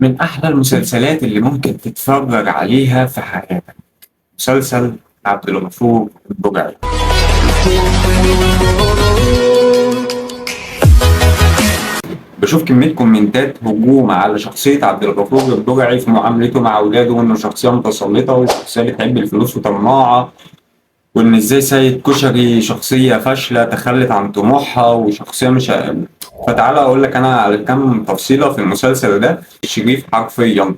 من أحلى المسلسلات اللي ممكن تتفرج عليها في حياتك مسلسل عبد الغفور البرعي. بشوف كمية كومنتات هجوم على شخصية عبد الغفور البرعي في معاملته مع أولاده، وإنه شخصية متسلطة وشخصية بتحب الفلوس وطماعة، وإن إزاي سيد كشري شخصية فاشلة تخلت عن طموحها وشخصية مش. فتعالى أقول لك أنا على كام تفصيلة في المسلسل ده. شريف حرفيا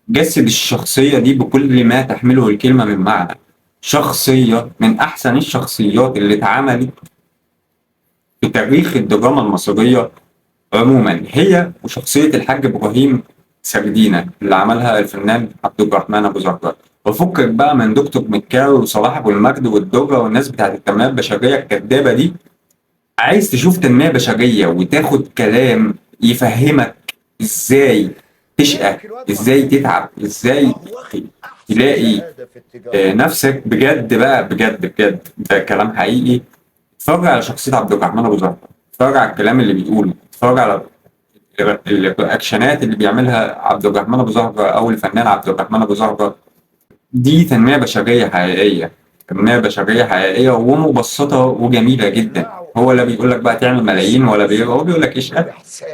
جسد الشخصية دي بكل ما تحمله الكلمة من معنى. شخصية من أحسن الشخصيات اللي اتعملت في تاريخ الدراما المصرية عموما، هي وشخصية الحاج إبراهيم سردينة اللي عملها الفنان عبد الرحمن أبو زهرة. وفكك بقى من دكتور مكاوي وصلاح أبو المجد والدرة والناس بتاعت التنمية البشرية الكدابة دي. عايز تشوف تنمية بشرية وتاخد كلام يفهمك ازاي تشقى، ازاي تتعب، ازاي تلاقي نفسك بجد بقى، بجد بجد ده كلام حقيقي. اتفرج على شخصية عبد الرحمن أبو زهرة، اتفرج على الكلام اللي بيقوله، اتفرج على الأكشنات اللي بيعملها عبد الرحمن أبو زهرة أو الفنان عبد الرحمن أبو زهرة. دي تنمية بشرية حقيقية، تنمية بشرية حقيقية ومبسطة وجميلة جدا. هو لا بيقول لك بقى تعمل ملايين ولا هو بيقول لك اشقى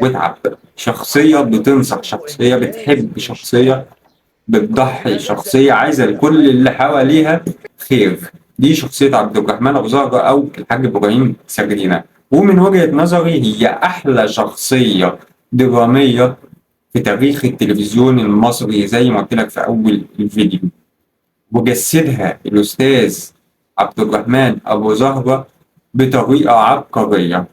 واتعب. شخصية بتنصح، شخصية بتحب، شخصية بتضحي، شخصية عايزة لكل اللي حواليها خير. دي شخصية عبد الرحمن أبو زهرة أو الحاج إبراهيم سردينة، ومن وجهة نظري هي أحلى شخصية درامية في تاريخ التلفزيون المصري زي ما قلت لك في أول الفيديو. وجسدها الأستاذ عبد الرحمن أبو زهرة بطريقة عبقرية.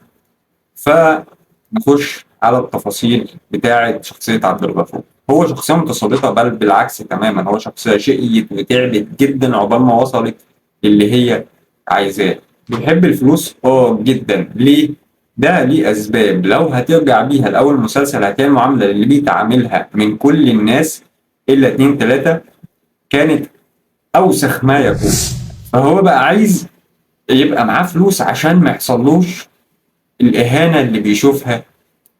فنخش على التفاصيل بتاعة شخصية عبد الغفور. هو شخصية متسلطة، بل بالعكس تماما، هو شخصية شقيت وتعبت جدا عقبال ما وصلت اللي هي عايزاه. بيحب الفلوس جدا. ليه؟ ده ليه أسباب لو هترجع بيها لأول مسلسل هتلاقي المعاملة اللي بيتعاملها من كل الناس إلا اتنين تلاتة كانت أوسخ ما يكون. فهو بقى عايز يبقى معاه فلوس عشان ما يحصلوش الإهانة اللي بيشوفها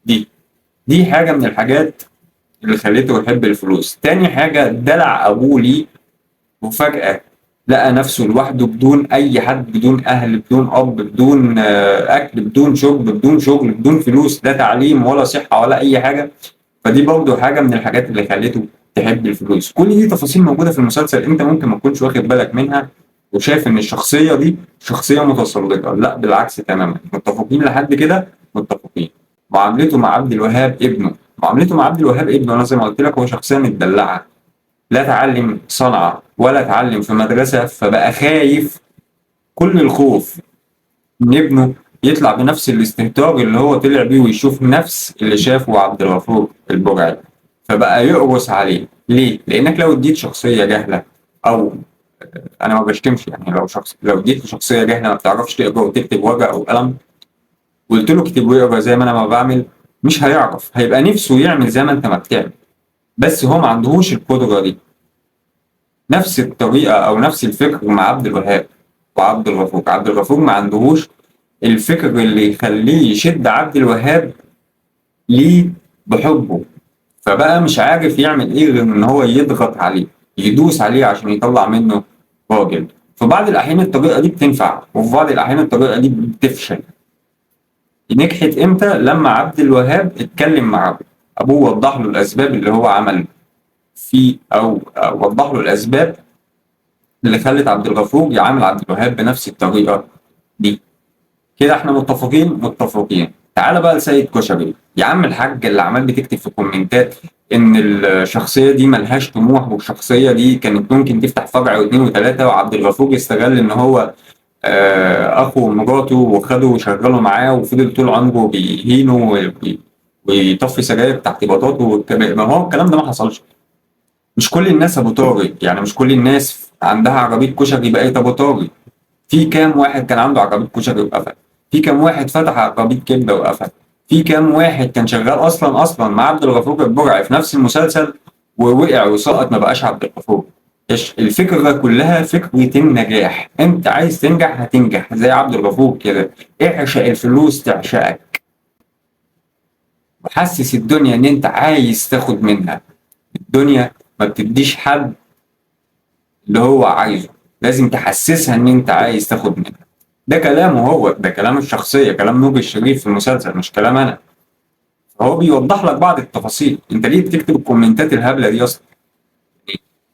دي. دي حاجة من الحاجات اللي خليته يحب الفلوس. تاني حاجة دلع أبوه ليه، وفجأة لقى نفسه لوحده بدون أي حد، بدون أهل، بدون أب، بدون أكل، بدون شرب، بدون شغل، بدون فلوس، لا تعليم ولا صحة ولا أي حاجة. فدي برضه حاجة من الحاجات اللي خليته تحب الفلوس. كل دي تفاصيل موجودة في المسلسل أنت ممكن ما تكونش واخد بالك منها وشايف إن الشخصية دي شخصية متسلطة. لا بالعكس تماما، متفقين لحد كده، متفقين. معاملته مع عبد الوهاب ابنه، معاملته مع عبد الوهاب ابنه أنا زي ما قلت لك هو شخصية متدلعة، لا تعلم صنعة ولا تعلم في مدرسة، فبقى خايف كل الخوف إن ابنه يطلع بنفس الاستهتار اللي هو طلع بيه ويشوف نفس اللي شافه عبد الغفور البرعي. فبقى يقرص عليه. ليه؟ لأنك لو اديت شخصية جهلة، أو أنا ما بشتمش يعني، لو اديت شخصية جهلة ما بتعرفش تقرا وتكتب ورقة أو قلم وقلت له اكتب ويقرا زي ما أنا ما بعمل، مش هيعرف. هيبقى نفسه يعمل زي ما أنت ما بتعمل، بس هو ما عندهوش القدرة دي. نفس الطريقة أو نفس الفكر مع عبد الوهاب وعبد الغفور. عبد الغفور ما عندهوش الفكر اللي يخليه يشد عبد الوهاب ليه بحبه، فبقى مش عارف يعمل ايه غير ان هو يضغط عليه، يدوس عليه عشان يطلع منه راجل. في بعض الاحيان الطريقه دي بتنفع، وفي بعض الاحيان الطريقه دي بتفشل. نجحت امتى؟ لما عبد الوهاب اتكلم مع ابوه، وضح له الاسباب اللي هو عمل فيه، أو وضح له الاسباب اللي خلت عبد الغفور يعامل عبد الوهاب بنفس الطريقه دي. كده احنا متفقين، متفقين. تعالى بقى لسيد كشري يا عم الحاج اللي عمال بتكتب في الكومنتات ان الشخصيه دي ملهاش طموح، والشخصيه دي كانت ممكن تفتح فرع واثنين وثلاثه، وعبد الغفور استغل ان هو اخو مراته وخده وشغله معاه وفضل طول عمره بيهينه ويطفي سجاير تحت بطاطه. ما هو الكلام ده ما حصلش. مش كل الناس ابو طارق، يعني مش كل الناس عندها عربيه كشري بقت ابو طارق. في كام واحد كان عنده عربية كشري وقفل؟ في كام واحد فتح عربية كبدة وقفل؟ في كام واحد كان شغال أصلا مع عبد الغفور البرعي في نفس المسلسل ووقع وسقط ما بقاش عبد الغفور؟ الفكرة كلها فكرة النجاح. أنت عايز تنجح هتنجح زي عبد الغفور كده، اعشق الفلوس تعشقك. وحسس الدنيا ان انت عايز تاخد منها. الدنيا ما بتديش حد اللي هو عايزه، لازم تحسسها ان انت عايز تاخد منها. ده كلامه هو، ده كلام الشخصية، كلام نوبي الشريف في المسلسل، مش كلام انا. فهو بيوضح لك بعض التفاصيل. انت ليه بتكتب الكومنتات الهبلة دي اصلا؟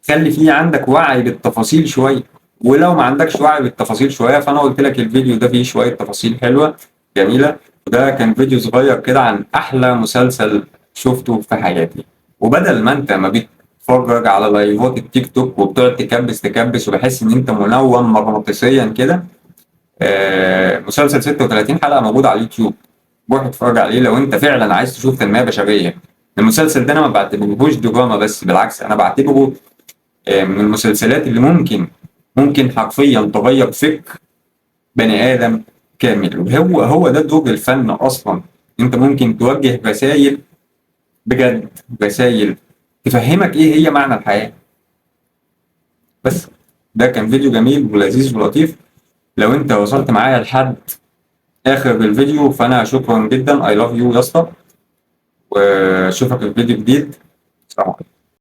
خلي فيه عندك وعي بالتفاصيل شويه. ولو ما عندكش وعي بالتفاصيل شويه، فانا قلت لك الفيديو ده فيه شويه تفاصيل حلوه جميله. وده كان فيديو صغير كده عن احلى مسلسل شفته في حياتي. وبدل ما انت ما بتتفرج على لايفات التيك توك وبتقعد تكبس تكبس وبحس ان انت منوم مغناطيسيا كده، مسلسل 36 حلقه موجود على اليوتيوب، روح اتفرج عليه لو انت فعلا عايز تشوف تنميه بشريه. المسلسل ده انا ما بعتبرهوش دراما بس، بالعكس انا بعتبره من المسلسلات اللي ممكن حرفيا تغير فكر بني ادم كامل. وهو ده دور الفن اصلا. انت ممكن توجه رسائل، بجد رسائل تفهمك ايه هي معنى الحياه. بس ده كان فيديو جميل ولذيذ ولطيف. لو انت وصلت معايا لحد اخر الفيديو فانا شكرا جدا. اي لاف يو يا اسطى، واشوفك في فيديو جديد. سلام عليكم.